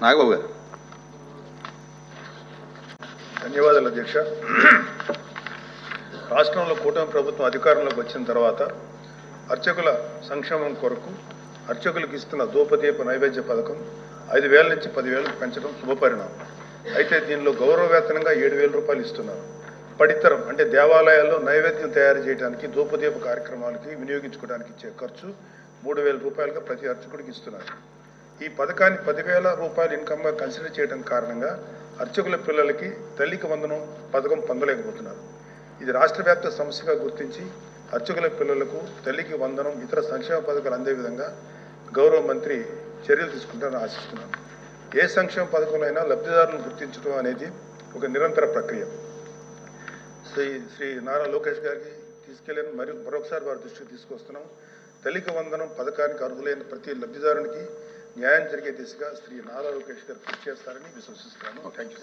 నాగబాబు గారు. ధన్యవాదాలు అధ్యక్ష. రాష్ట్రంలో కూటమి ప్రభుత్వం అధికారంలోకి వచ్చిన తర్వాత అర్చకుల సంక్షేమం కొరకు అర్చకులకు ఇస్తున్న ధూపదీప నైవేద్య పథకం 5,000 నుంచి 10,000 పెంచడం శుభపరిణామం. అయితే దీనిలో గౌరవ వేతనంగా 7,000 రూపాయలు ఇస్తున్నారు. పడితరం అంటే దేవాలయాల్లో నైవేద్యం తయారు చేయడానికి ధూపదీప కార్యక్రమాలకి వినియోగించుకోవడానికి ఇచ్చే ఖర్చు 3,000 రూపాయలుగా ప్రతి అర్చకుడికి ఇస్తున్నారు. ఈ పథకాన్ని 10,000 రూపాయలు ఇన్కమ్గా కన్సిడర్ చేయడం కారణంగా అర్చకుల పిల్లలకి తల్లికి వందనం పథకం పొందలేకపోతున్నారు. ఇది రాష్ట్ర వ్యాప్త సమస్యగా గుర్తించి అర్చకుల పిల్లలకు తల్లికి వందనం ఇతర సంక్షేమ పథకాలు అందే విధంగా గౌరవ మంత్రి చర్యలు తీసుకుంటారని ఆశిస్తున్నాను. ఏ సంక్షేమ పథకంలో అయినా లబ్ధిదారులను గుర్తించడం అనేది ఒక నిరంతర ప్రక్రియ. శ్రీ నారా లోకేష్ గారికి తీసుకెళ్ళని మరొకసారి వారి దృష్టికి తీసుకొస్తున్నాం. తల్లికి వందనం పథకానికి అర్హులైన ప్రతి లబ్ధిదారునికి న్యాయం జరిగే దిశగా శ్రీ నారా లోకేష్ గారు కృషి చేస్తారని విశ్వసిస్తున్నాను. Thank you.